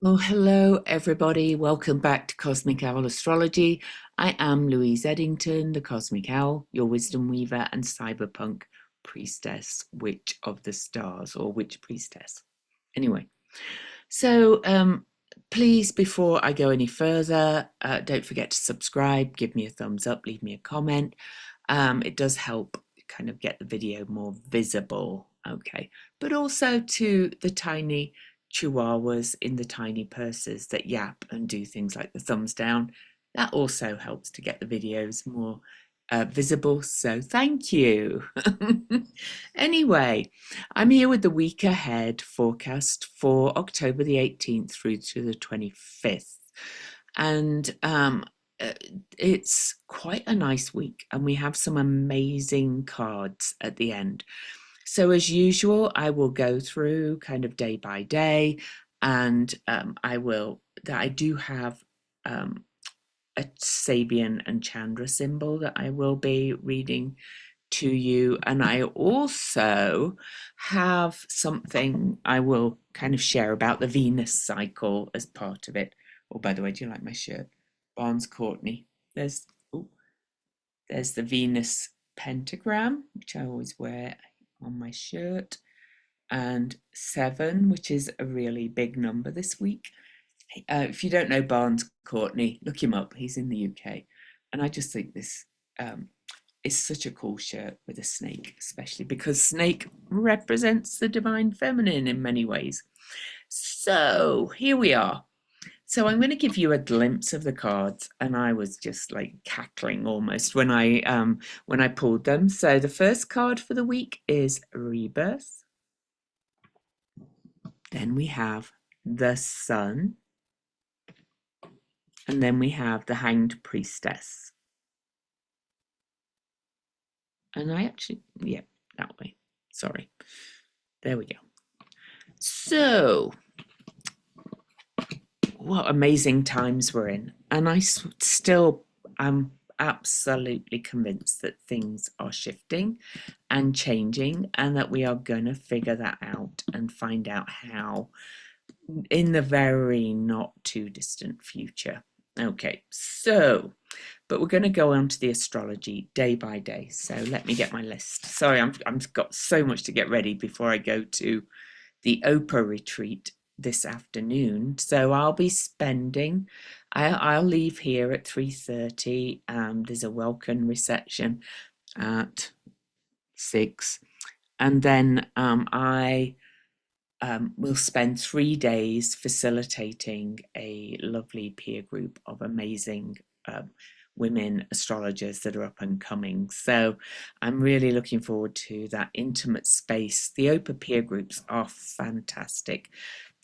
Oh, hello, everybody. Welcome back to Cosmic Owl Astrology. I am Louise Edington, the Cosmic Owl, your wisdom weaver and cyberpunk priestess, witch of the stars, or witch priestess. Anyway, so please, before I go any further, don't forget to subscribe, give me a thumbs up, leave me a comment. It does help kind of get the video more visible, okay, but also to the tiny chihuahuas in the tiny purses that yap and do things like the thumbs down. That also helps to get the videos more visible, so thank you. Anyway, I'm here with the week ahead forecast for October the 18th through to the 25th, and it's quite a nice week, and we have some amazing cards at the end. So as usual, I will go through kind of day by day, and I do have a Sabian and Chandra symbol that I will be reading to you, and I also have something I will kind of share about the Venus cycle as part of it. Oh, by the way, do you like my shirt? Barnes Courtney. There's there's the Venus pentagram, which I always wear on my shirt, and 7, which is a really big number this week. If you don't know Barnes Courtney, look him up. He's in the UK, and I just think this is such a cool shirt with a snake, especially because snake represents the divine feminine in many ways. So here we are. So I'm going to give you a glimpse of the cards, and I was just like cackling almost when I pulled them. So the first card for the week is Rebirth. Then we have the Sun, and then we have the Hanged Priestess. And I actually, yeah, that way. Sorry. There we go. So what amazing times we're in, and I still am absolutely convinced that things are shifting and changing, and that we are going to figure that out and find out how in the very not too distant future. Okay, so but we're going to go on to the astrology day by day, so let me get my list. Sorry, I've got so much to get ready before I go to the Oprah retreat this afternoon. So I'll be spending, I'll leave here at 3:30. There's a welcome reception at 6. And then I will spend 3 days facilitating a lovely peer group of amazing women astrologers that are up and coming. So I'm really looking forward to that intimate space. The Oprah peer groups are fantastic.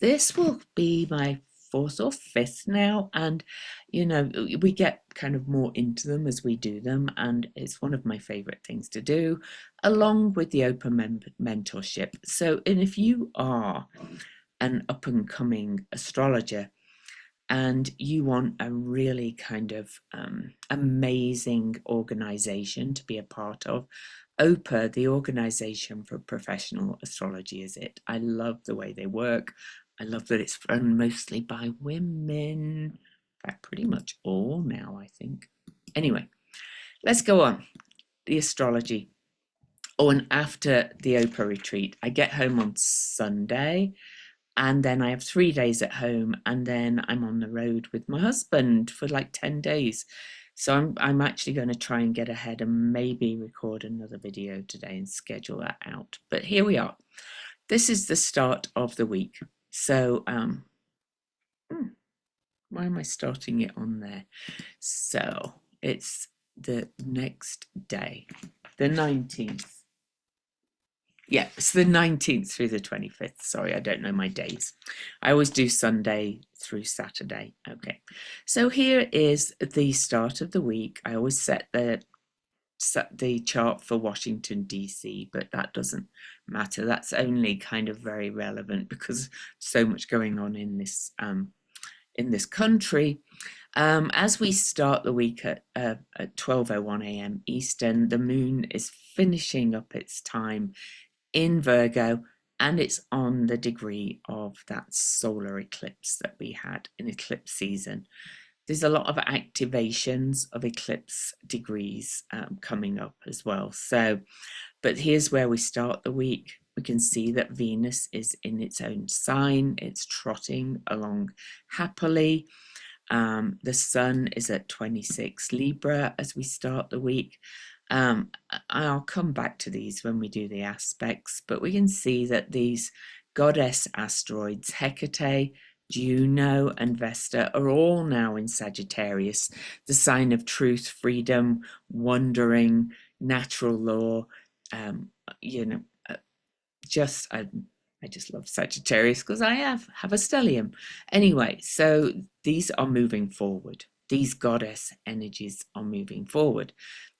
This will be my 4th or 5th now, and we get kind of more into them as we do them, and it's one of my favorite things to do, along with the Oprah mentorship. So, and if you are an up and coming astrologer and you want a really kind of amazing organization to be a part of, Oprah, the organization for professional astrology, is it. I love the way they work. I love that it's run mostly by women. In fact, pretty much all now, I think. Anyway, let's go on. The astrology. Oh, and after the Oprah retreat, I get home on Sunday, and then I have 3 days at home, and then I'm on the road with my husband for like 10 days. So I'm actually going to try and get ahead and maybe record another video today and schedule that out. But here we are. This is the start of the week. So why am I starting it on there? So it's the next day, the 19th. Yeah, it's the 19th through the 25th. Sorry, I don't know my days. I always do Sunday through Saturday. Okay, so here is the start of the week. I always set the chart for Washington, D.C., but that doesn't matter. That's only kind of very relevant because so much going on in this country. As we start the week at 12:01 a.m. Eastern, the moon is finishing up its time in Virgo, and it's on the degree of that solar eclipse that we had in eclipse season. There's a lot of activations of eclipse degrees coming up as well. So, but here's where we start the week. We can see that Venus is in its own sign. It's trotting along happily. The sun is at 26 Libra as we start the week. I'll come back to these when we do the aspects, but we can see that these goddess asteroids, Hecate, Juno, and Vesta, are all now in Sagittarius, the sign of truth, freedom, wandering, natural law. You know, just I just love Sagittarius because I have a stellium. Anyway, so these are moving forward. These goddess energies are moving forward.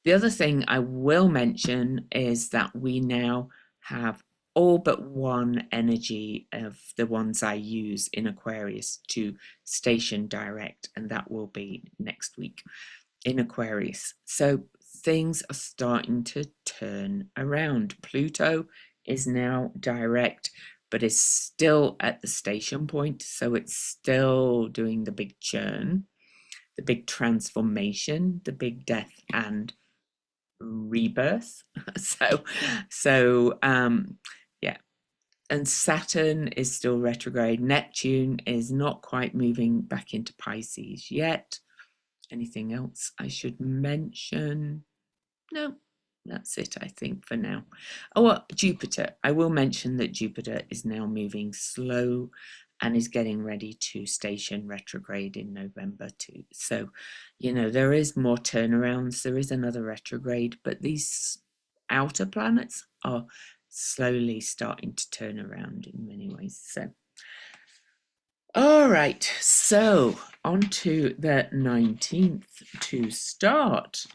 The other thing I will mention is that we now have all but one energy of the ones I use in Aquarius to station direct, and that will be next week in Aquarius. So things are starting to turn around. Pluto is now direct, but is still at the station point. So it's still doing the big churn, the big transformation, the big death and rebirth. Yeah. And Saturn is still retrograde. Neptune is not quite moving back into Pisces yet. Anything else I should mention? No, that's it, I think, for now. Oh, well, Jupiter. I will mention that Jupiter is now moving slow and is getting ready to station retrograde in November too. So, there is more turnarounds. There is another retrograde, but these outer planets are slowly starting to turn around in many ways. So, all right, so on to the 19th to start.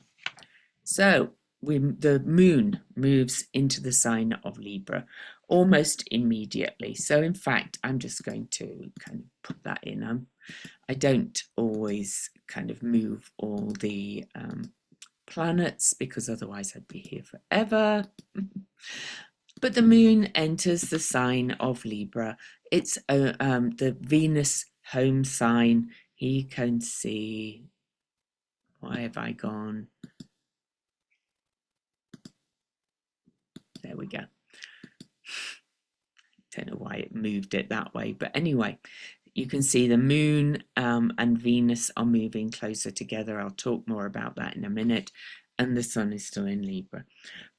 So the moon moves into the sign of Libra almost immediately. So in fact, I'm just going to kind of put that in. I don't always kind of move all the planets because otherwise I'd be here forever. But the moon enters the sign of Libra. It's the Venus home sign. He can see. Why have I gone? There we go. Don't know why it moved it that way, but anyway, you can see the moon and Venus are moving closer together. I'll talk more about that in a minute. And the sun is still in Libra.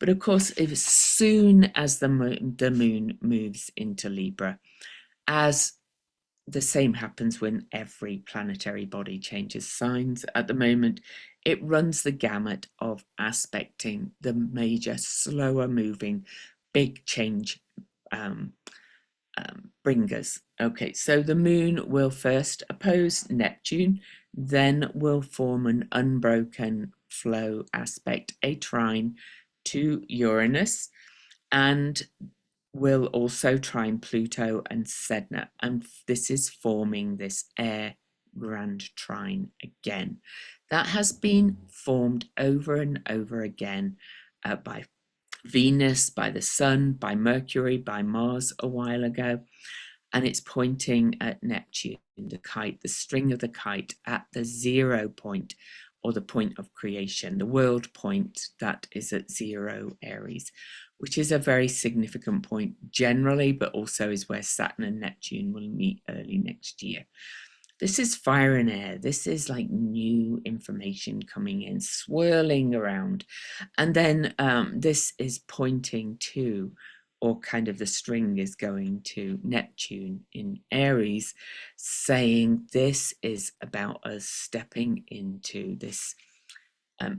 But of course, as soon as the moon moves into Libra, as the same happens when every planetary body changes signs at the moment, it runs the gamut of aspecting the major, slower moving, big change bringers. Okay, so the moon will first oppose Neptune, then will form an unbroken flow aspect, a trine, to Uranus, and will also trine Pluto and Sedna. And this is forming this air grand trine again. That has been formed over and over again by Venus, by the Sun, by Mercury, by Mars a while ago. And it's pointing at Neptune, the kite, the string of the kite at the 0 point, or the point of creation, the world point that is at 0 Aries, which is a very significant point generally, but also is where Saturn and Neptune will meet early next year. This is fire and air. This is like new information coming in, swirling around. And then this is pointing to, or kind of the string is going to Neptune in Aries, saying this is about us stepping into this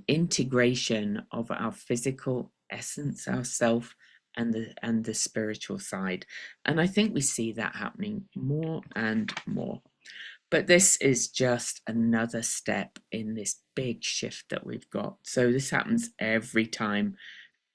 integration of our physical essence, our self, and the spiritual side. And I think we see that happening more and more. But this is just another step in this big shift that we've got. So this happens every time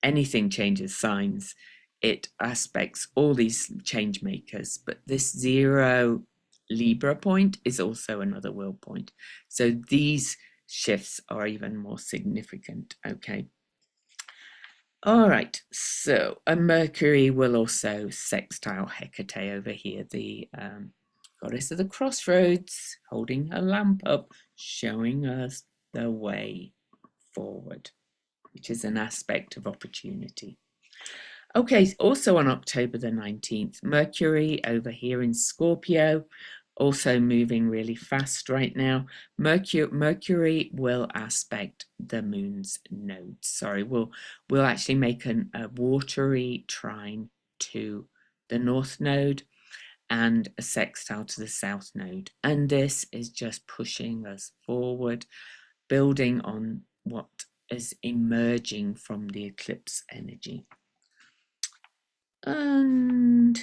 anything changes signs. It aspects all these change makers, but this 0 Libra point is also another world point. So these shifts are even more significant, okay? All right, so a Mercury will also sextile Hecate over here, the goddess of the crossroads, holding her lamp up, showing us the way forward, which is an aspect of opportunity. Okay, also on October the 19th, Mercury over here in Scorpio, also moving really fast right now. Mercury will aspect the moon's nodes. Sorry, we'll actually make a watery trine to the north node and a sextile to the south node. And this is just pushing us forward, building on what is emerging from the eclipse energy. And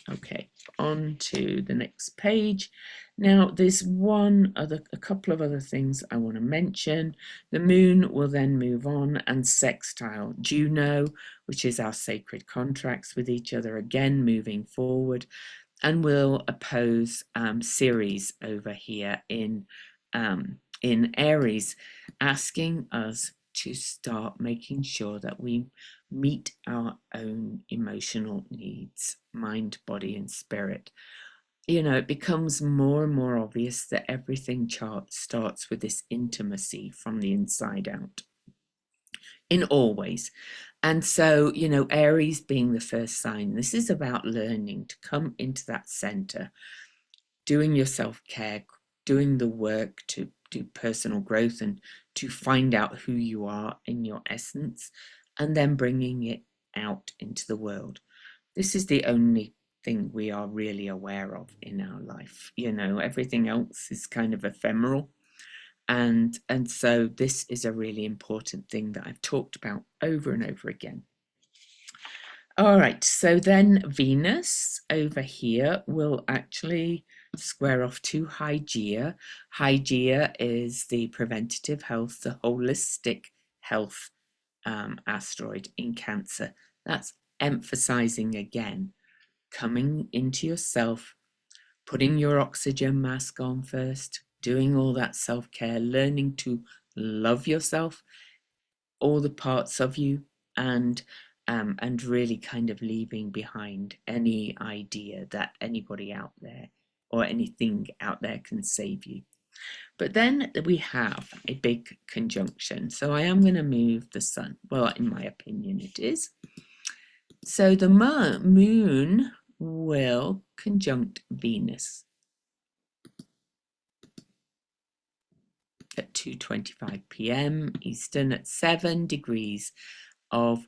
okay, on to the next page. Now there's a couple of other things I want to mention. The moon will then move on and sextile Juno, which is our sacred contracts with each other, again moving forward, and will oppose Ceres over here in Aries, asking us to start making sure that we meet our own emotional needs, mind, body, and spirit. You know, it becomes more and more obvious that everything starts with this intimacy from the inside out in all ways. And so, you know, Aries being the first sign, this is about learning to come into that center, doing your self-care, doing the work to do personal growth and to find out who you are in your essence, and then bringing it out into the world. This is the only thing we are really aware of in our life. You know, everything else is kind of ephemeral. And so this is a really important thing that I've talked about over and over again. All right, so then Venus over here will actually square off to Hygeia. Hygeia is the preventative health, the holistic health asteroid in Cancer. That's emphasizing again, coming into yourself, putting your oxygen mask on first, doing all that self-care, learning to love yourself, all the parts of you, and really kind of leaving behind any idea that anybody out there or anything out there can save you. But then we have a big conjunction. So I am going to move the sun. Well, in my opinion, it is. So the moon will conjunct Venus at 2:25 p.m. Eastern at 7 degrees of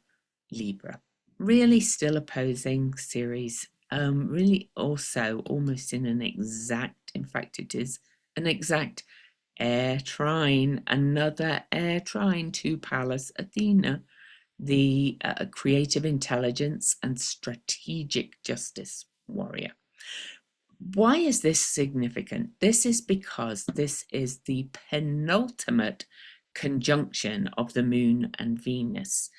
Libra. Really still opposing Ceres. Really also almost in an exact, in fact it is an exact air trine, another air trine to Pallas Athena, the creative intelligence and strategic justice warrior. Why is this significant? This is because this is the penultimate conjunction of the moon and Venus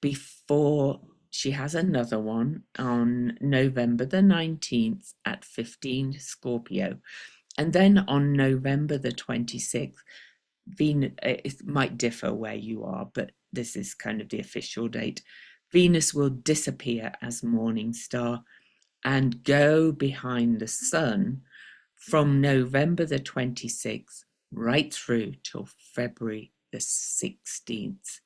before she has another one on November the 19th at 15 Scorpio. And then on November the 26th, Venus, it might differ where you are, but this is kind of the official date. Venus will disappear as morning star and go behind the sun from November the 26th right through till February the 16th.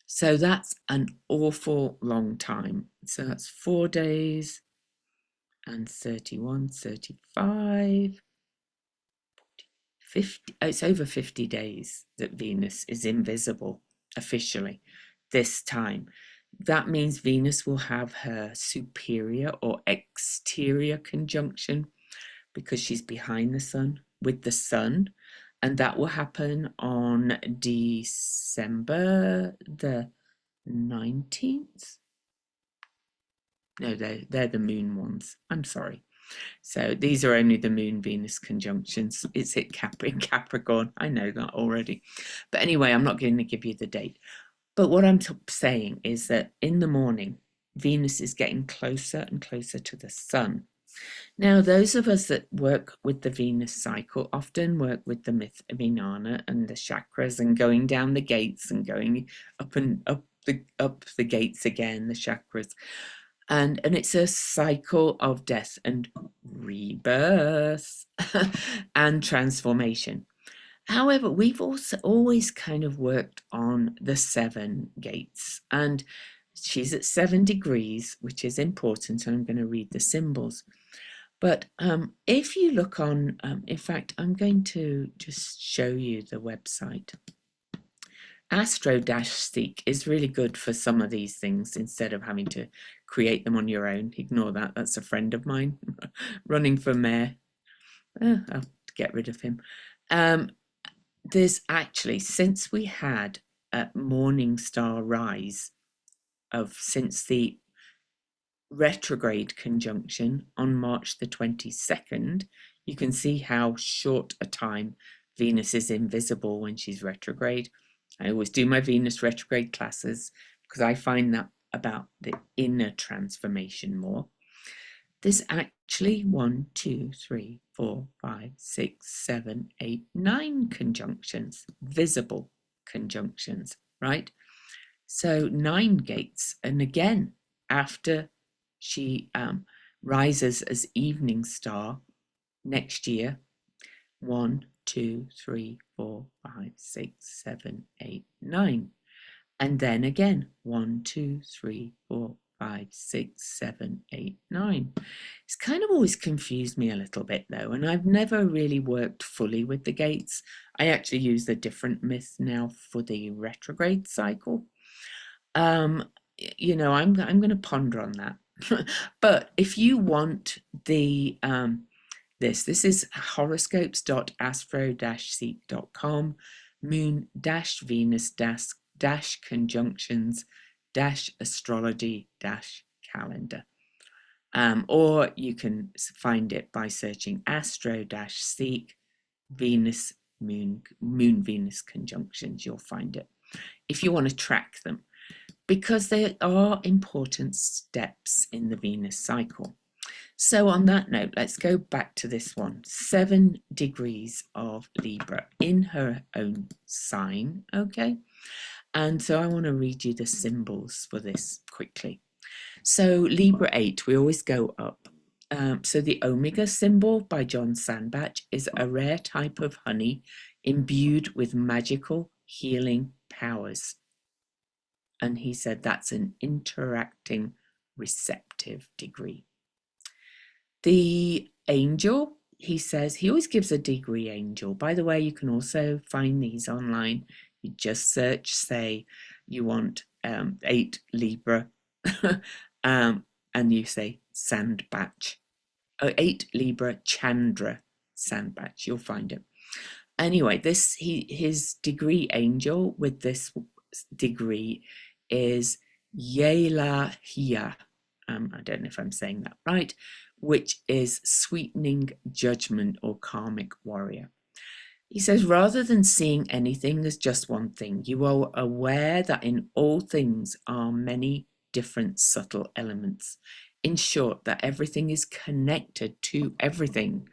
So that's an awful long time. So that's 4 days and 31, 35, 50. It's over 50 days that Venus is invisible officially this time. That means Venus will have her superior or exterior conjunction because she's behind the sun with the sun, and that will happen on December the 19th. No, they're the moon ones. I'm sorry. So these are only the moon Venus conjunctions. It's at Capricorn. I know that already. But anyway, I'm not going to give you the date. But what I'm saying is that in the morning, Venus is getting closer and closer to the sun. Now, those of us that work with the Venus cycle often work with the myth of Inanna and the chakras and going down the gates and going up and up the gates again, the chakras. And it's a cycle of death and rebirth and transformation. However, we've also always kind of worked on the 7 gates, and she's at 7 degrees, which is important. And I'm going to read the symbols. But if you look on, in fact, I'm going to just show you the website. Astro-Seek is really good for some of these things instead of having to create them on your own. Ignore that. That's a friend of mine running for mayor. I'll get rid of him. There's actually, since we had a morning star rise since the retrograde conjunction on March the 22nd, you can see how short a time Venus is invisible when she's retrograde. I always do my Venus retrograde classes because I find that about the inner transformation more. There's actually 1, 2, 3, 4, 5, 6, 7, 8, 9 conjunctions, visible conjunctions, right? So 9 gates. And again, after she rises as evening star next year, 1, 2, 3, 4, 5, 6, 7, 8, 9. And then again, 1, 2, 3, 4, 5, 6, 7, 8, 9. It's kind of always confused me a little bit though, and I've never really worked fully with the gates. I actually use a different myth now for the retrograde cycle. You know, I'm going to ponder on that. But if you want the this is horoscopes.astro-seek.com, moon-venus-conjunctions astrology-calendar. Or you can find it by searching Astro-Seek Venus Moon Venus conjunctions. You'll find it if you want to track them, because they are important steps in the Venus cycle. So on that note, let's go back to this one. 7 degrees of Libra in her own sign, okay? And so I want to read you the symbols for this quickly. So Libra 8, we always go up. So the Omega symbol by John Sandbach is a rare type of honey imbued with magical healing powers. And he said that's an interacting receptive degree. The angel, he says, he always gives a degree angel. By the way, you can also find these online. You just search, say you want 8 Libra, and you say Sandbach. 8 Libra Chandra Sandbach, you'll find it. Anyway, his degree angel with this degree is Yelahia. I don't know if I'm saying that right, which is sweetening judgment or karmic warrior. He says, rather than seeing anything as just one thing, you are aware that in all things are many different subtle elements. In short, that everything is connected to everything.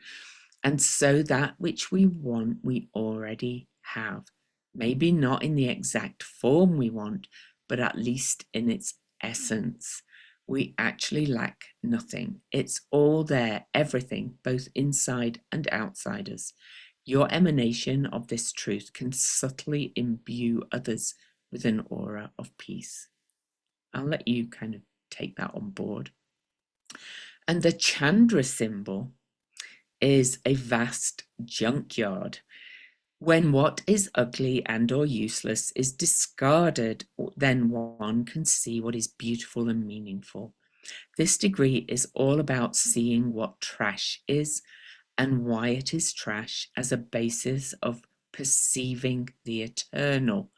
And so that which we want, we already have. Maybe not in the exact form we want, but at least in its essence. We actually lack nothing. It's all there, everything, both inside and outside us. Your emanation of this truth can subtly imbue others with an aura of peace. I'll let you kind of take that on board. And the Chandra symbol is a vast junkyard. When what is ugly and or useless is discarded, then one can see what is beautiful and meaningful. This degree is all about seeing what trash is and why it is trash as a basis of perceiving the eternal,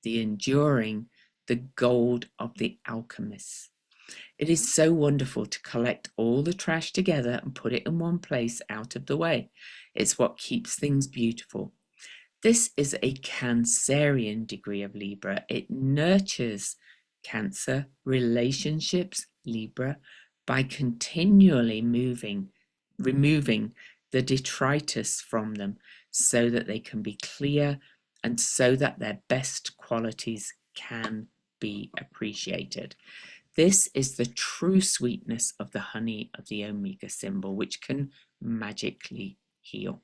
the enduring, the gold of the alchemists. It is so wonderful to collect all the trash together and put it in one place out of the way. It's what keeps things beautiful. This is a Cancerian degree of Libra. It nurtures Cancer relationships, Libra, by continually removing the detritus from them so that they can be clear and so that their best qualities can be appreciated. This is the true sweetness of the honey of the Omega symbol, which can magically heal.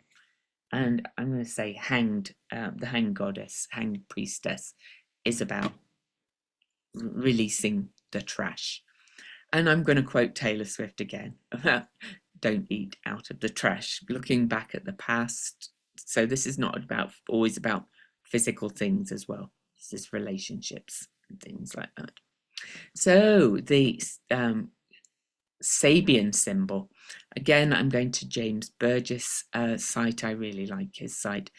And I'm going to say hanged, the hanged goddess, hanged priestess, is about releasing the trash. And I'm going to quote Taylor Swift again about don't eat out of the trash, looking back at the past. So this is not about always about physical things as well. This is relationships and things like that. So the Sabian symbol, again, I'm going to James Burgess' site. I really like his site.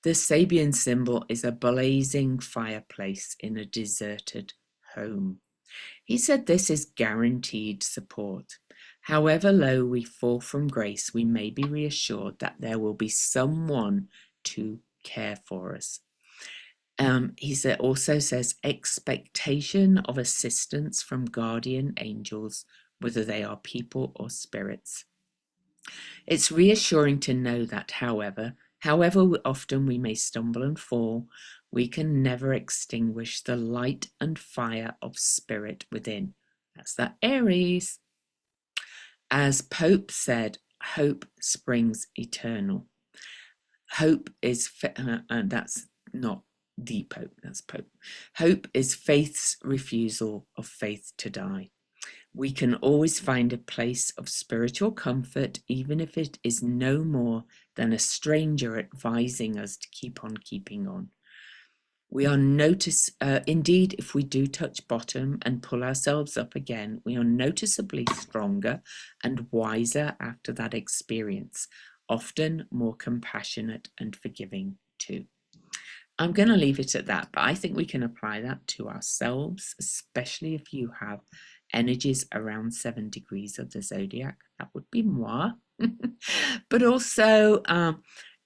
The Sabian symbol is a blazing fireplace in a deserted home. He said this is guaranteed support. However low we fall from grace, we may be reassured that there will be someone to care for us. He also says expectation of assistance from guardian angels, whether they are people or spirits. It's reassuring to know that, however often we may stumble and fall, we can never extinguish the light and fire of spirit within. That's that Aries. As Pope said, hope springs eternal. Hope is, and that's not the Pope, that's Pope. Hope is faith's refusal of faith to die. We can always find a place of spiritual comfort, even if it is no more than a stranger advising us to keep on keeping on. We are indeed, if we do touch bottom and pull ourselves up again, we are noticeably stronger and wiser after that experience, often more compassionate and forgiving too. I'm going to leave it at that, but I think we can apply that to ourselves, especially if you have energies around 7 degrees of the zodiac. That would be moi. But also,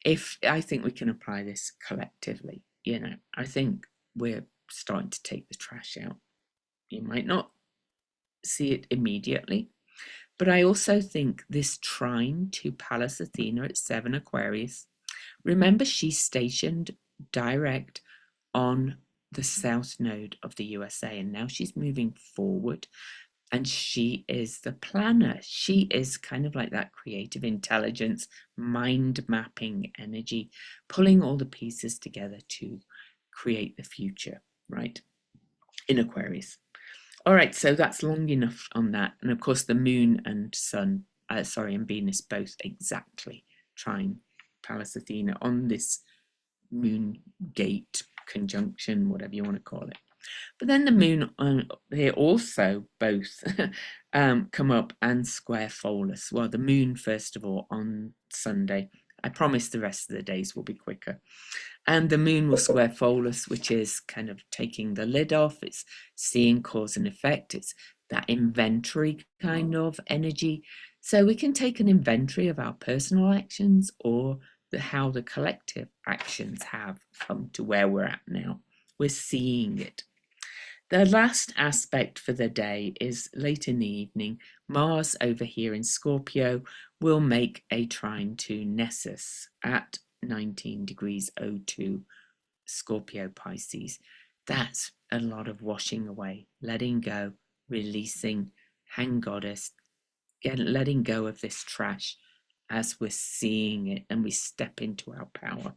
if I think we can apply this collectively, I think we're starting to take the trash out. You might not see it immediately, but I also think this trine to Pallas Athena at 7 Aquarius, remember she's stationed direct on the south node of the USA, and now she's moving forward, and she is the planner. She is kind of like that creative intelligence, mind mapping energy, pulling all the pieces together to create the future, right? In Aquarius. All right, so that's long enough on that. And of course, the moon and sun, and Venus both exactly trine Pallas Athena on this moon gate conjunction, whatever you want to call it. But then the moon, they also both come up and square Pholus. Well, the moon, first of all, on Sunday. I promise the rest of the days will be quicker. And the moon will square Pholus, which is kind of taking the lid off. It's seeing cause and effect. It's that inventory kind of energy. So we can take an inventory of our personal actions or how the collective actions have come to where we're at now. We're seeing it. The last aspect for the day is late in the evening. Mars over here in Scorpio will make a trine to Nessus at 19 degrees 02 Scorpio Pisces. That's a lot of washing away, letting go, releasing, hang goddess, letting go of this trash as we're seeing it and we step into our power.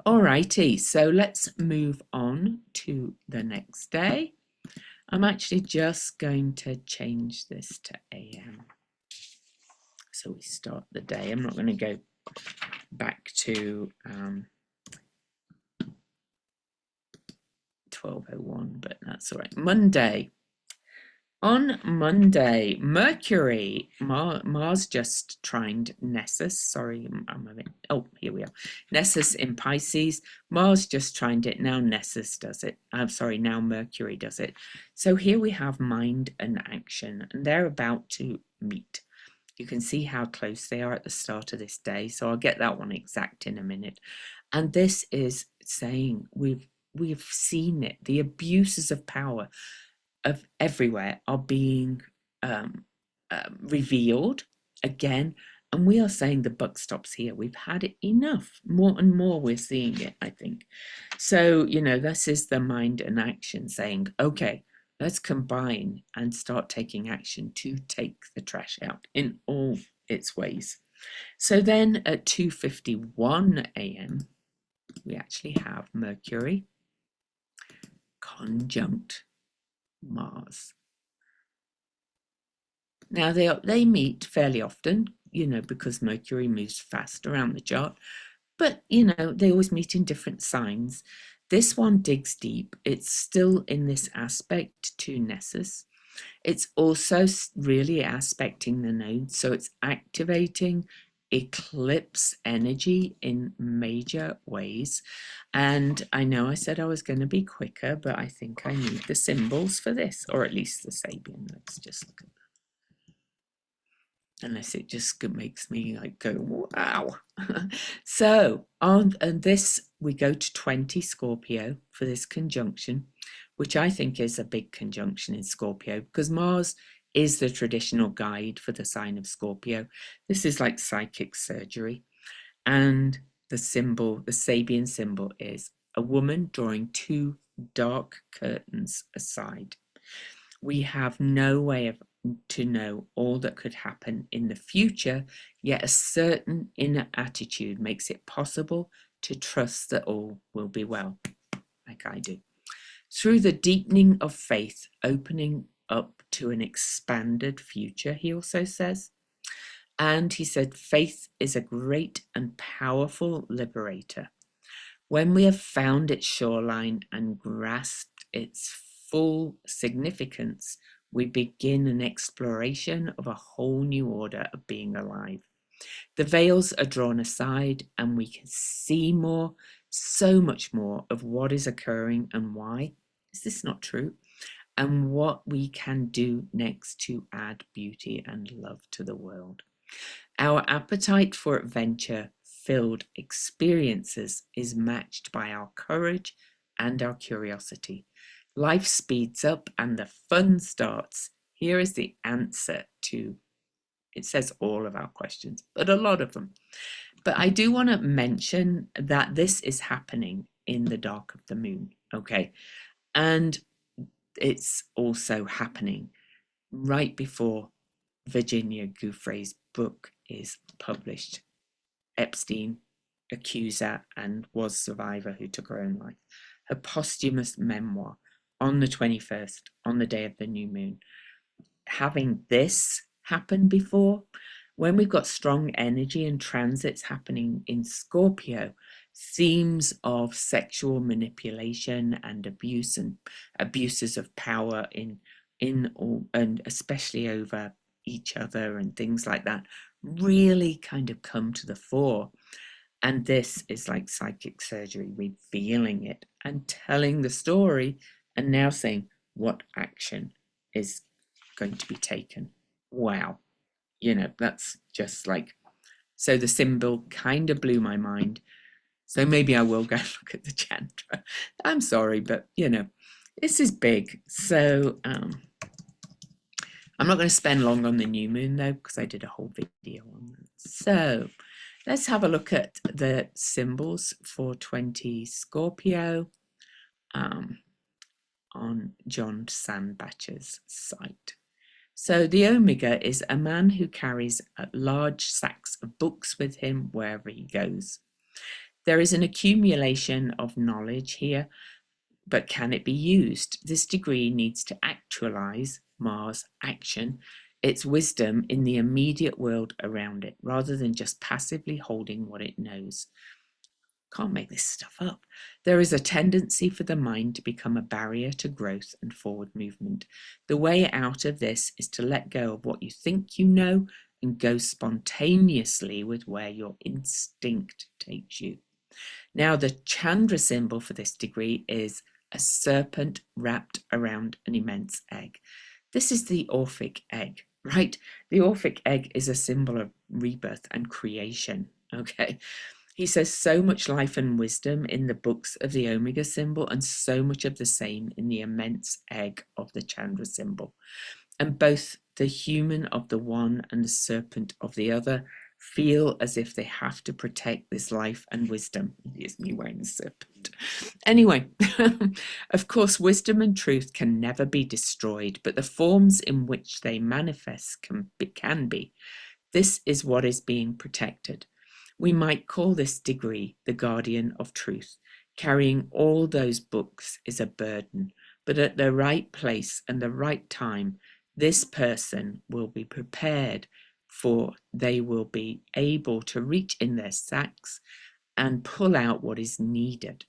Alrighty, so let's move on to the next day. I'm actually just going to change this to AM. So we start the day. I'm not going to go back to 12:01, but that's all right. Monday. On Monday, Mercury, Mars just trined Nessus. Sorry, here we are. Nessus in Pisces. Mars just trined it. Now Nessus does it. I'm sorry, now Mercury does it. So here we have mind and action, and they're about to meet. You can see how close they are at the start of this day. So I'll get that one exact in a minute. And this is saying we've seen it. The abuses of power of everywhere are being revealed again, And we are saying the buck stops here. We've had it enough. More and more we're seeing it, I think. So, this is the mind and action saying, okay, let's combine and start taking action to take the trash out in all its ways. So then at 2:51 a.m., we actually have Mercury conjunct Mars. Now they meet fairly often, because Mercury moves fast around the chart, but they always meet in different signs. This one digs deep. It's still in this aspect to Nessus. It's also really aspecting the nodes, so it's activating eclipse energy in major ways. And I know I said I was going to be quicker, but I think I need the symbols for this, or at least the Sabian. Let's just look at that. Unless it just makes me like go, wow. So on this, we go to 20 Scorpio for this conjunction, which I think is a big conjunction in Scorpio because Mars is the traditional guide for the sign of Scorpio. This is like psychic surgery. And the symbol, the Sabian symbol, is a woman drawing two dark curtains aside. We have no way to know all that could happen in the future, yet a certain inner attitude makes it possible to trust that all will be well, like I do. Through the deepening of faith, opening up to an expanded future, he also says. And he said, faith is a great and powerful liberator. When we have found its shoreline and grasped its full significance, we begin an exploration of a whole new order of being alive. The veils are drawn aside and we can see more, so much more of what is occurring and why. Is this not true? And what we can do next to add beauty and love to the world. Our appetite for adventure-filled experiences is matched by our courage and our curiosity. Life speeds up and the fun starts. Here is the answer to, it says all of our questions, but a lot of them. But I do want to mention that this is happening in the dark of the moon, okay? And it's also happening right before Virginia Giuffre's book is published. Epstein, accuser and was survivor who took her own life. Her posthumous memoir on the 21st, on the day of the new moon. Having this happen before, when we've got strong energy and transits happening in Scorpio, themes of sexual manipulation and abuse and abuses of power in all, and especially over each other and things like that, really kind of come to the fore. And this is like psychic surgery, revealing it and telling the story and now saying what action is going to be taken. Wow. That's just like, so the symbol kind of blew my mind. So maybe I will go look at the Chandra. I'm sorry, but this is big. So I'm not going to spend long on the new moon though, because I did a whole video on that. So let's have a look at the symbols for 20 Scorpio on John Sandbacher's site. So the Omega is a man who carries large sacks of books with him wherever he goes. There is an accumulation of knowledge here, but can it be used? This degree needs to actualize Mars action, its wisdom in the immediate world around it, rather than just passively holding what it knows. Can't make this stuff up. There is a tendency for the mind to become a barrier to growth and forward movement. The way out of this is to let go of what you think you know and go spontaneously with where your instinct takes you. Now, the Chandra symbol for this degree is a serpent wrapped around an immense egg. This is the Orphic egg, right? The Orphic egg is a symbol of rebirth and creation, okay? He says so much life and wisdom in the books of the Omega symbol and so much of the same in the immense egg of the Chandra symbol. And both the human of the one and the serpent of the other feel as if they have to protect this life and wisdom. Here's me wearing the serpent. Anyway, of course, wisdom and truth can never be destroyed, but the forms in which they manifest can be. This is what is being protected. We might call this degree the guardian of truth. Carrying all those books is a burden, but at the right place and the right time, this person will be prepared, for they will be able to reach in their sacks and pull out what is needed.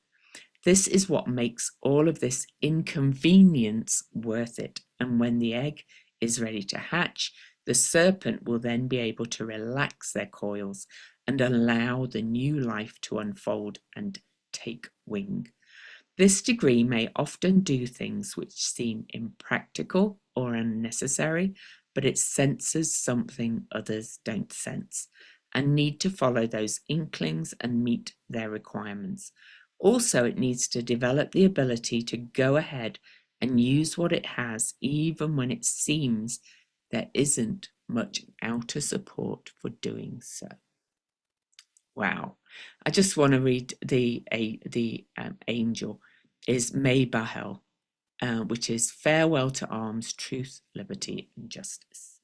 This is what makes all of this inconvenience worth it. And when the egg is ready to hatch, the serpent will then be able to relax their coils and allow the new life to unfold and take wing. This degree may often do things which seem impractical or unnecessary, but it senses something others don't sense and need to follow those inklings and meet their requirements. Also, it needs to develop the ability to go ahead and use what it has, even when it seems there isn't much outer support for doing so. Wow. I just want to read the angel is May-Bahel, which is farewell to arms, truth, liberty, and justice.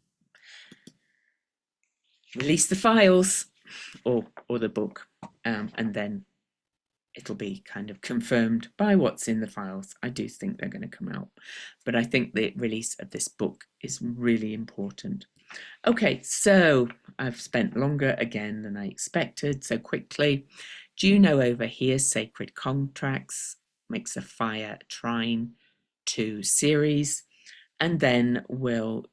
Release the files or the book, and then it'll be kind of confirmed by what's in the files. I do think they're going to come out, but I think the release of this book is really important. Okay, so I've spent longer again than I expected, so quickly. Juno over here, sacred contracts, makes a fire trine to Ceres, and then we'll,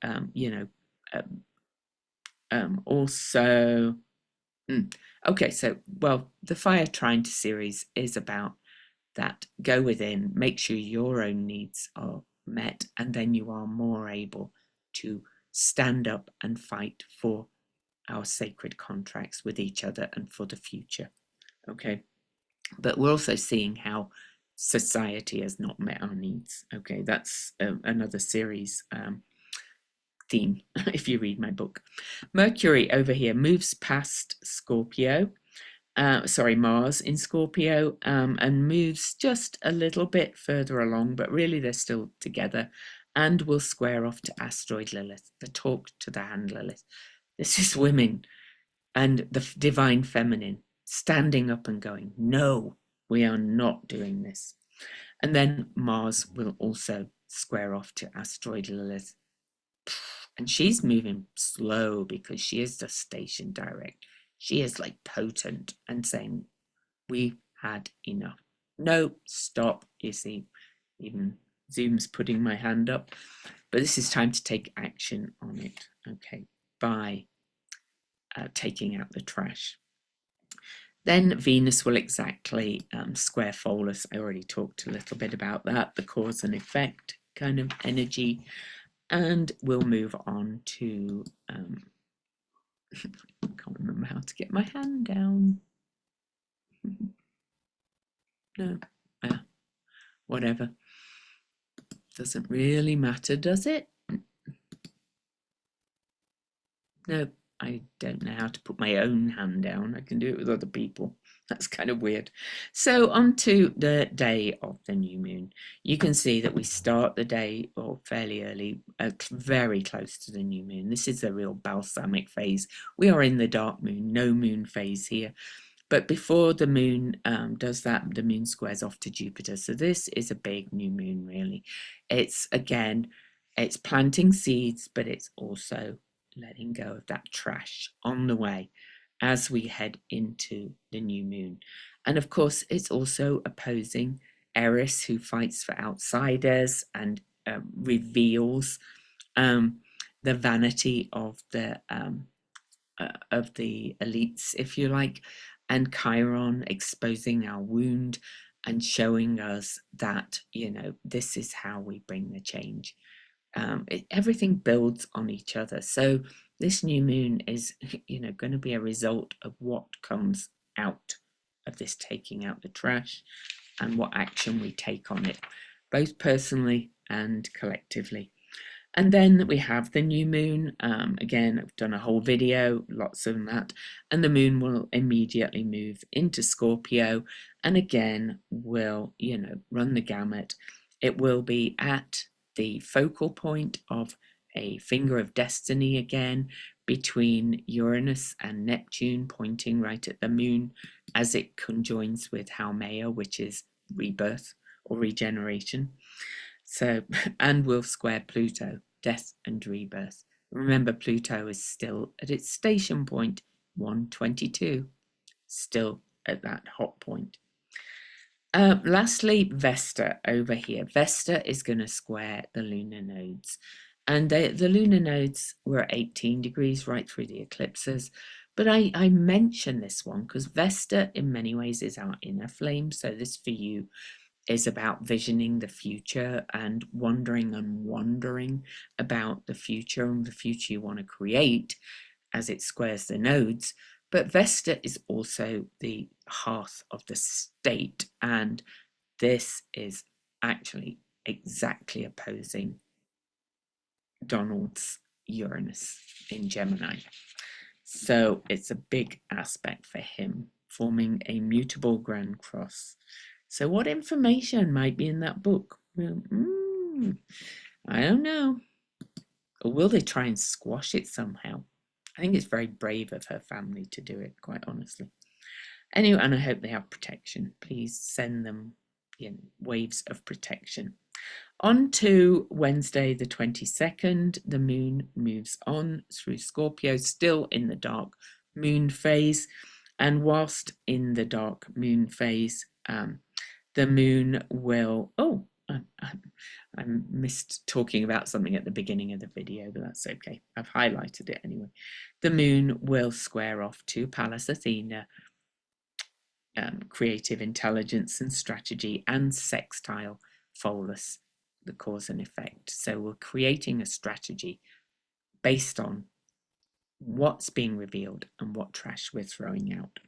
also, okay, so, well, the fire trine to Ceres is about that go within, make sure your own needs are met, and then you are more able to stand up and fight for our sacred contracts with each other and for the future. Okay, but we're also seeing how society has not met our needs. Okay, that's another series theme if you read my book. Mercury over here moves past Scorpio, Mars in Scorpio, and moves just a little bit further along, but really they're still together, and will square off to asteroid Lilith, the talk to the hand Lilith. This is women and the divine feminine standing up and going, no, we are not doing this. And then Mars will also square off to asteroid Lilith. And she's moving slow because she is the station direct. She is like potent and saying, we had enough. No, stop. You see, even Zoom's putting my hand up. But this is time to take action on it. Okay, by taking out the trash. Then Venus will exactly square Pholus. I already talked a little bit about that, the cause and effect kind of energy. And we'll move on to, I can't remember how to get my hand down. No, whatever. Doesn't really matter, does it? No, I don't know how to put my own hand down. I can do it with other people. That's kind of weird. So on to the day of the new moon. You can see that we start the day fairly early, very close to the new moon. This is a real balsamic phase. We are in the dark moon, no moon phase here. But before the moon does that, the moon squares off to Jupiter. So this is a big new moon, really. It's, again, it's planting seeds, but it's also letting go of that trash on the way as we head into the new moon. And of course, it's also opposing Eris, who fights for outsiders and reveals the vanity of the elites, if you like, and Chiron exposing our wound and showing us that, this is how we bring the change. Everything builds on each other. So this new moon is, going to be a result of what comes out of this taking out the trash and what action we take on it, both personally and collectively. And then we have the new moon. Again, I've done a whole video, lots of that. And the moon will immediately move into Scorpio. And again, will, run the gamut. It will be at the focal point of a finger of destiny again, between Uranus and Neptune, pointing right at the moon as it conjoins with Haumea, which is rebirth or regeneration. So, and will square Pluto, death and rebirth. Remember, Pluto is still at its station point, 122, still at that hot point. Lastly, Vesta over here. Vesta is going to square the lunar nodes. And the lunar nodes were 18 degrees right through the eclipses. But I mention this one because Vesta in many ways is our inner flame. So this for you is about visioning the future and wondering about the future and the future you want to create as it squares the nodes. But Vesta is also the hearth of the state, and this is actually exactly opposing Donald's Uranus in Gemini. So it's a big aspect for him, forming a mutable grand cross. So what information might be in that book? Well, I don't know. Or will they try and squash it somehow? I think it's very brave of her family to do it, quite honestly. Anyway, and I hope they have protection. Please send them waves of protection. On to Wednesday the 22nd, the moon moves on through Scorpio, still in the dark moon phase. And whilst in the dark moon phase, the moon will, I missed talking about something at the beginning of the video, but that's okay. I've highlighted it anyway. The moon will square off to Pallas Athena, creative intelligence and strategy, and sextile Pholus, the cause and effect. So we're creating a strategy based on what's being revealed and what trash we're throwing out.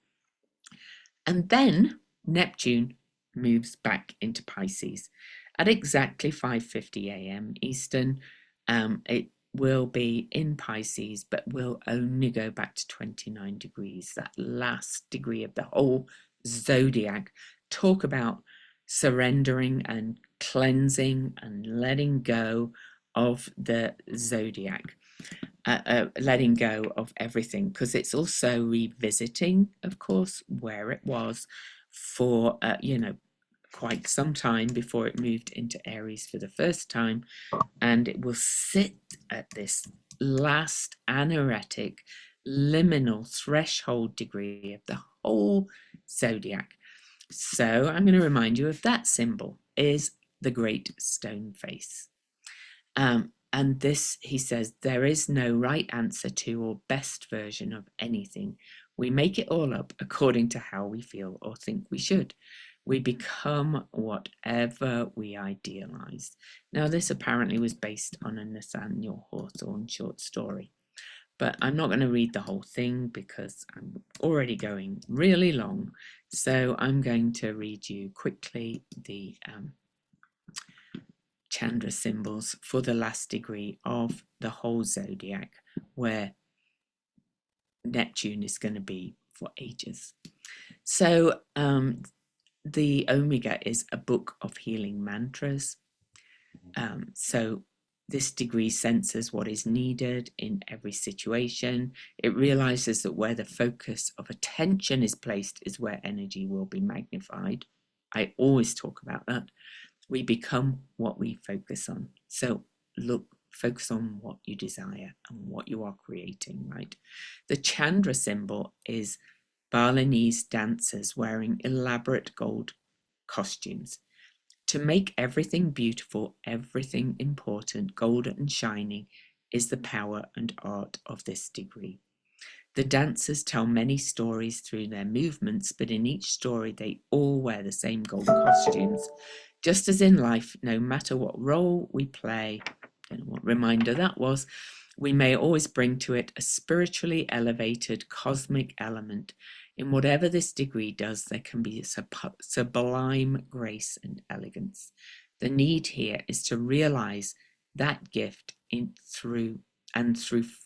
And then Neptune moves back into Pisces at exactly 5:50 a.m. Eastern. It will be in Pisces, but will only go back to 29 degrees, that last degree of the whole zodiac. Talk about surrendering and cleansing and letting go of the zodiac. Letting go of everything, because it's also revisiting, of course, where it was for quite some time before it moved into Aries for the first time, and it will sit at this last anaretic liminal threshold degree of the whole zodiac. So I'm going to remind you of that symbol is the great stone face. And this, he says, there is no right answer to or best version of anything. We make it all up according to how we feel or think we should. We become whatever we idealize. Now, this apparently was based on a Nathaniel Hawthorne short story, but I'm not going to read the whole thing because I'm already going really long. So I'm going to read you quickly the Chandra symbols for the last degree of the whole zodiac, where Neptune is going to be for ages. So the Omega is a book of healing mantras. So this degree senses what is needed in every situation. It realizes that where the focus of attention is placed is where energy will be magnified. I always talk about that. We become what we focus on. So focus on what you desire and what you are creating, right? The Chandra symbol is Balinese dancers wearing elaborate gold costumes. To make everything beautiful, everything important, golden and shining is the power and art of this degree. The dancers tell many stories through their movements, but in each story they all wear the same gold costumes. Just as in life, no matter what role we play, I don't know what reminder that was, we may always bring to it a spiritually elevated cosmic element. In whatever this degree does, there can be a sublime grace and elegance. The need here is to realize that gift through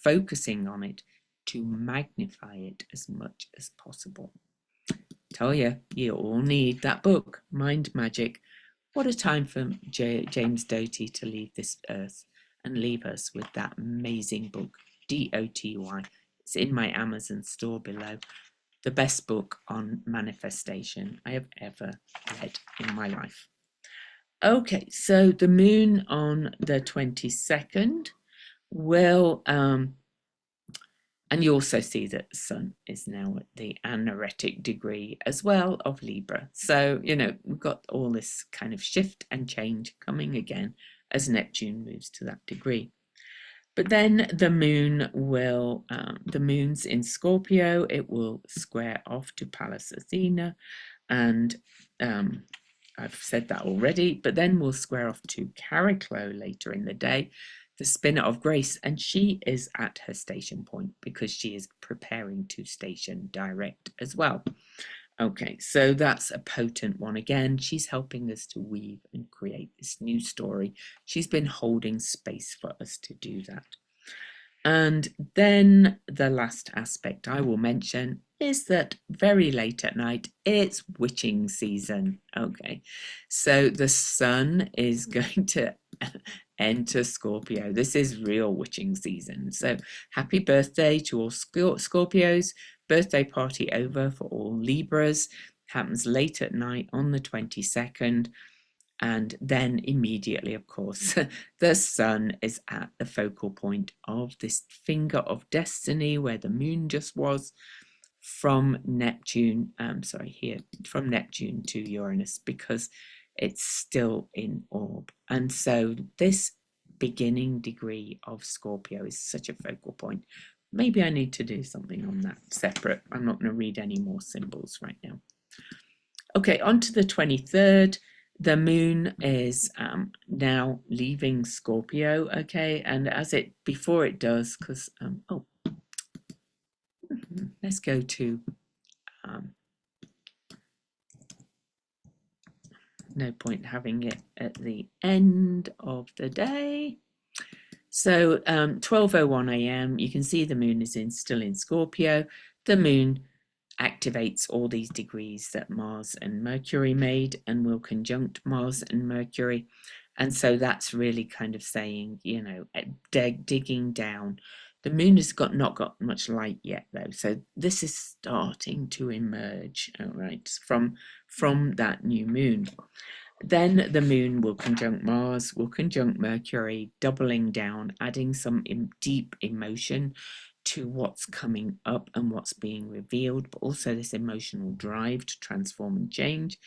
focusing on it to magnify it as much as possible. Tell you, you all need that book, Mind Magic. What a time for James Doty to leave this earth and leave us with that amazing book, Doty. It's in my Amazon store below. The best book on manifestation I have ever read in my life. Okay, so the moon on the 22nd will, and you also see that the sun is now at the anaretic degree as well of Libra. So, we've got all this kind of shift and change coming again as Neptune moves to that degree. But then the moon will, the moon's in Scorpio, it will square off to Pallas Athena, and I've said that already, but then we'll square off to Chariklo later in the day, the spinner of grace, and she is at her station point because she is preparing to station direct as well. Okay, so that's a potent one again. She's helping us to weave and create this new story. She's been holding space for us to do that. And then the last aspect I will mention is that very late at night, it's witching season. Okay, so the sun is going to enter Scorpio. This is real witching season. So happy birthday to all Scorpios. Birthday party over for all Libras. Happens late at night on the 22nd. And then immediately, of course, the sun is at the focal point of this finger of destiny where the moon just was, from Neptune, from Neptune to Uranus, because it's still in orb. And so this beginning degree of Scorpio is such a focal point. Maybe I need to do something on that separate. I'm not going to read any more symbols right now. Okay, on to the 23rd. The moon is now leaving Scorpio, okay, and before it does, because, let's go to, no point having it at the end of the day. So 12:01 a.m., you can see the moon is still in Scorpio. The moon activates all these degrees that Mars and Mercury made and will conjunct Mars and Mercury. And so that's really kind of saying, digging down. The moon has not got much light yet, though. So this is starting to emerge, all right, from that new moon. Then the moon will conjunct Mars, will conjunct Mercury, doubling down, adding some deep emotion to what's coming up and what's being revealed, but also this emotional drive to transform and change.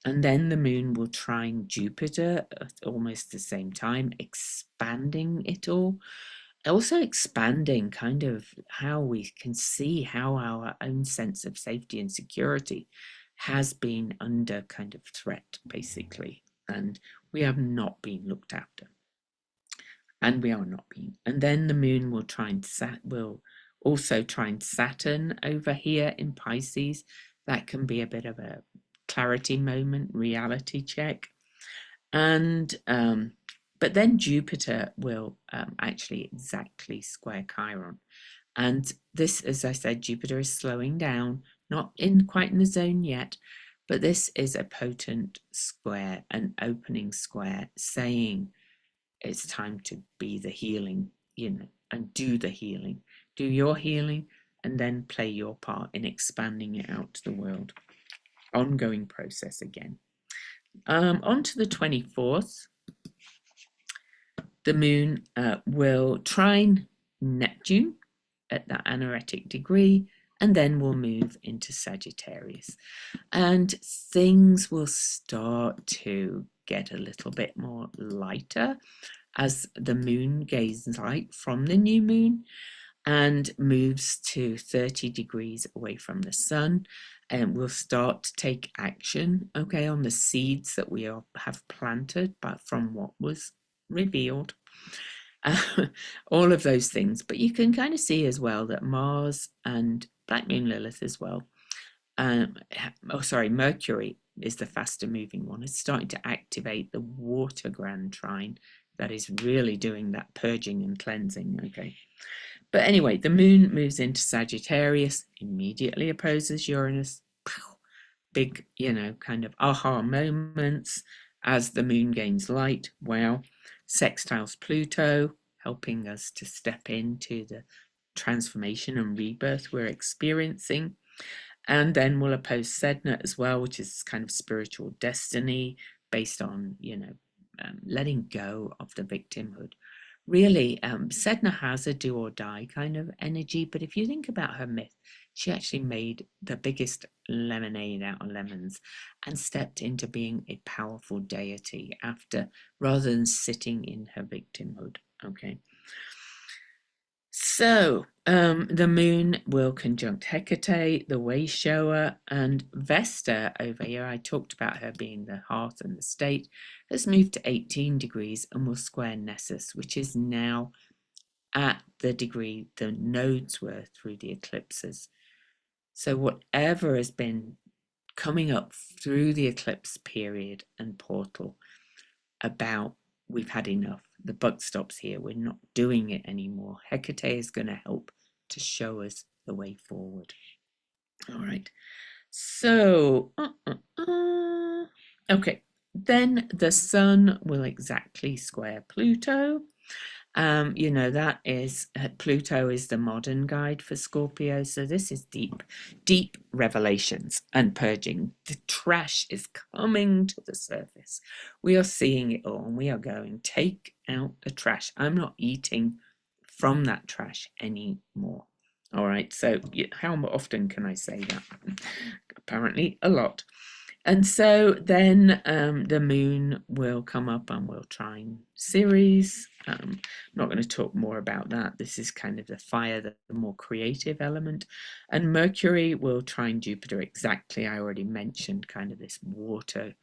And then the moon will trine Jupiter at almost the same time, expanding it all. Also expanding kind of how we can see how our own sense of safety and security has been under kind of threat, basically. And we have not been looked after. And we are not being. And then the moon will also trine Saturn over here in Pisces. That can be a bit of a clarity moment, reality check. And but then Jupiter will actually exactly square Chiron. And this, as I said, Jupiter is slowing down, not quite in the zone yet, but this is a potent square, an opening square, saying it's time to be the healing, and do the healing. Do your healing and then play your part in expanding it out to the world. Ongoing process again. On to the 24th. The moon will trine Neptune at that anaretic degree, and then we'll move into Sagittarius. And things will start to get a little bit more lighter as the moon gains light from the new moon and moves to 30 degrees away from the sun. And we'll start to take action, okay, on the seeds that we have planted, but from what was revealed. All of those things. But you can kind of see as well that Mars and Black Moon Lilith as well. Mercury is the faster moving one. It's starting to activate the water grand trine that is really doing that purging and cleansing. Okay. But anyway, the moon moves into Sagittarius, immediately opposes Uranus. Big, kind of aha moments as the moon gains light. Wow. Sextiles Pluto, helping us to step into the transformation and rebirth we're experiencing. And then we'll oppose Sedna as well, which is kind of spiritual destiny based on, letting go of the victimhood. Really, Sedna has a do or die kind of energy, but if you think about her myth, she actually made the biggest lemonade out of lemons and stepped into being a powerful deity rather than sitting in her victimhood. Okay. So the moon will conjunct Hecate, the way shower, and Vesta over here. I talked about her being the hearth and the state, has moved to 18 degrees and will square Nessus, which is now at the degree the nodes were through the eclipses. So whatever has been coming up through the eclipse period and portal about we've had enough, the buck stops here, we're not doing it anymore. Hecate is going to help to show us the way forward. All right. So, okay. Then the sun will exactly square Pluto. That is Pluto is the modern guide for Scorpio. So this is deep, deep revelations and purging. The trash is coming to the surface. We are seeing it all and we are going, take out the trash. I'm not eating from that trash anymore. All right. So how often can I say that? Apparently a lot. And so then the moon will come up and will trine Ceres. I'm not going to talk more about that. This is kind of the fire, the more creative element. And Mercury will trine Jupiter exactly. I already mentioned kind of this water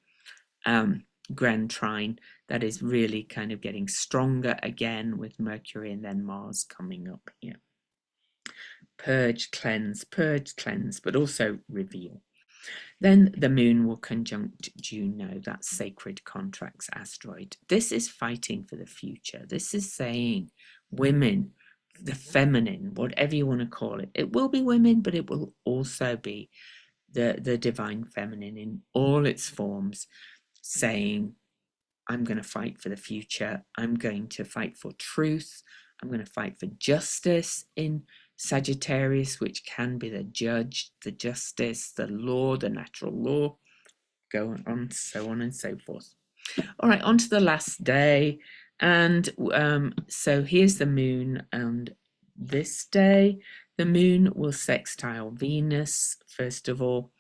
grand trine that is really kind of getting stronger again with Mercury and then Mars coming up here. Purge, cleanse, but also reveal. Then the moon will conjunct Juno, that sacred contracts asteroid. This is fighting for the future. This is saying women, the feminine, whatever you want to call it. It will be women, but it will also be the divine feminine in all its forms, saying, I'm going to fight for the future. I'm going to fight for truth. I'm going to fight for justice in Sagittarius, which can be the judge, the justice, the law, the natural law, go on, so on and so forth. All right, on to the last day. And so here's the moon. And this day, the moon will sextile Venus, first of all.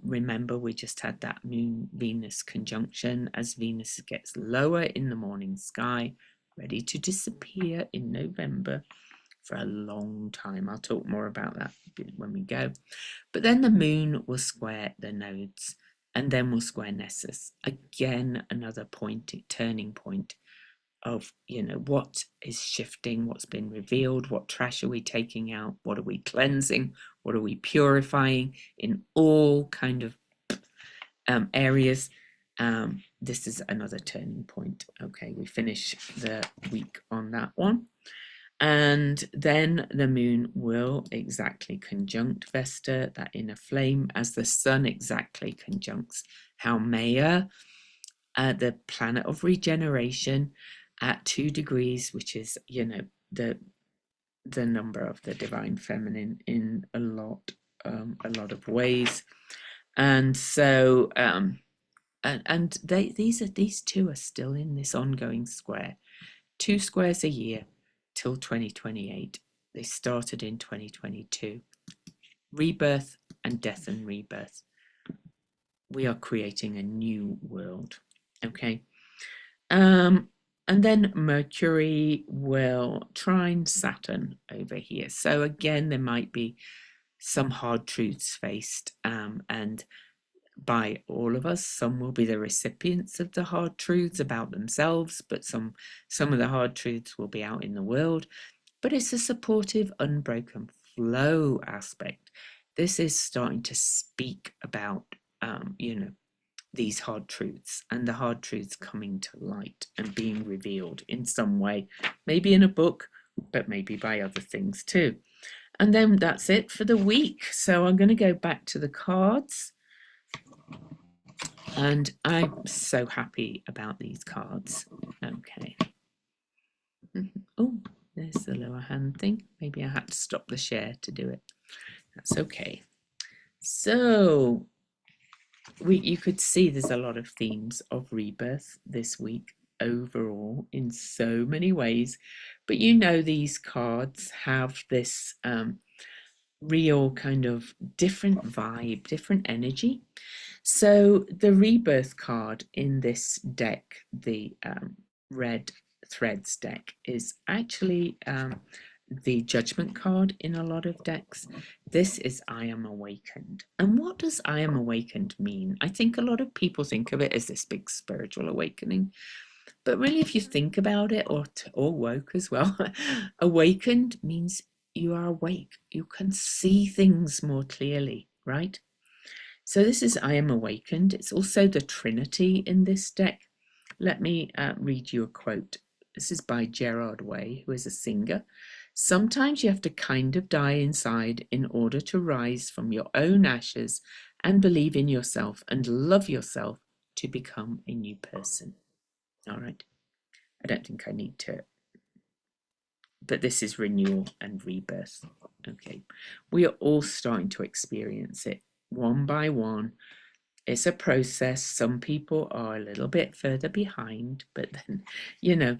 Remember, we just had that Moon-Venus conjunction as Venus gets lower in the morning sky, ready to disappear in November for a long time. I'll talk more about that when we go. But then the moon will square the nodes and then we'll square Nessus. Again, another turning point of, what is shifting, what's been revealed, what trash are we taking out, what are we cleansing, what are we purifying in all kind of areas. This is another turning point. Okay, we finish the week on that one. And then the moon will exactly conjunct Vesta, that inner flame, as the sun exactly conjuncts Haumea, the planet of regeneration, at 2 degrees, which is, the number of the divine feminine in a lot of ways. And so, these two are still in this ongoing square, 2 squares a year till 2028. They started in 2022. Rebirth and death and rebirth. We are creating a new world. Okay. And then Mercury will trine Saturn over here. So again, there might be some hard truths faced, and by all of us. Some will be the recipients of the hard truths about themselves, but some of the hard truths will be out in the world. But it's a supportive, unbroken flow aspect. This is starting to speak about, these hard truths, and the hard truths coming to light and being revealed in some way, maybe in a book, but maybe by other things too. And then that's it for the week. So I'm going to go back to the cards, and I'm so happy about these cards. Okay. Oh, there's the lower hand thing. Maybe I had to stop the share to do it. That's okay. So you could see there's a lot of themes of rebirth this week overall in so many ways, but you know these cards have this real kind of different vibe, different energy. So the rebirth card in this deck, the red threads deck, is actually the judgment card in a lot of decks. This is I am awakened. And what does I am awakened mean? I think a lot of people think of it as this big spiritual awakening. But really, if you think about it, or woke as well, awakened means you are awake. You can see things more clearly, right? So this is I am awakened. It's also the Trinity in this deck. Let me read you a quote. This is by Gerard Way, who is a singer. Sometimes you have to kind of die inside in order to rise from your own ashes and believe in yourself and love yourself to become a new person. All right. I don't think I need to, but this is renewal and rebirth. Okay. We are all starting to experience it one by one. It's a process. Some people are a little bit further behind, but then,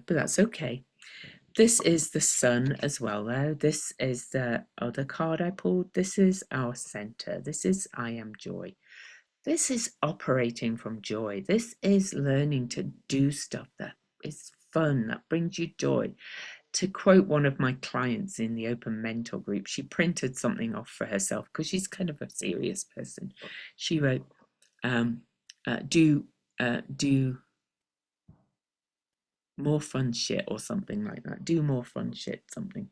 but that's okay. This is the sun as well, though. This is the other card I pulled. This is our center. This is I am joy. This is operating from joy. This is learning to do stuff that is fun, that brings you joy. To quote one of my clients in the open mentor group, she printed something off for herself because she's kind of a serious person. She wrote, do more fun shit or something like that. Do more fun shit, something.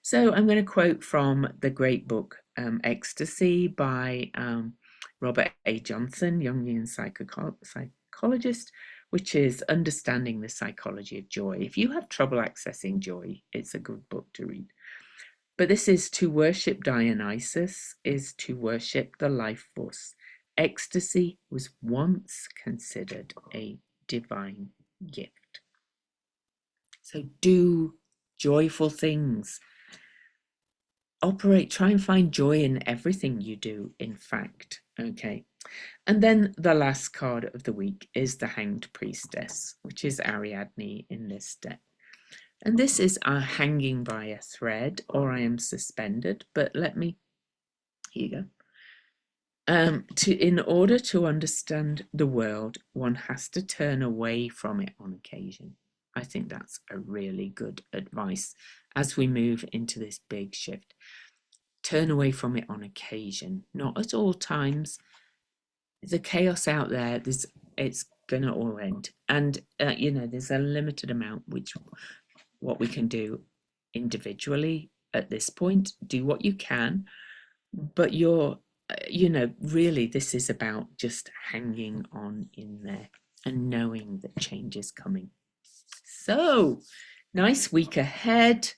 So I'm going to quote from the great book Ecstasy by Robert A. Johnson, Jungian psychologist, which is Understanding the Psychology of Joy. If you have trouble accessing joy, it's a good book to read. But this is to worship Dionysus is to worship the life force. Ecstasy was once considered a divine gift. So do joyful things. Try and find joy in everything you do, in fact. Okay. And then the last card of the week is the Hanged Priestess, which is Ariadne in this deck. And this is hanging by a thread, or I am suspended, but here you go. In order to understand the world, one has to turn away from it on occasion. I think that's a really good advice as we move into this big shift. Turn away from it on occasion, not at all times. The chaos out there, it's gonna all end, and there's a limited amount what we can do individually at this point. Do what you can, but really this is about just hanging on in there and knowing that change is coming. So nice week ahead.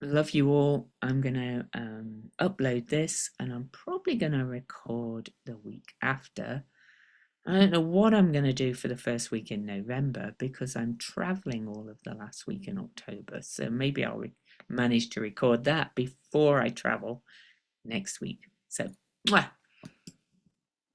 Love you all. I'm going to upload this, and I'm probably going to record the week after. I don't know what I'm going to do for the first week in November because I'm traveling all of the last week in October. So maybe I'll manage to record that before I travel next week. So, mwah.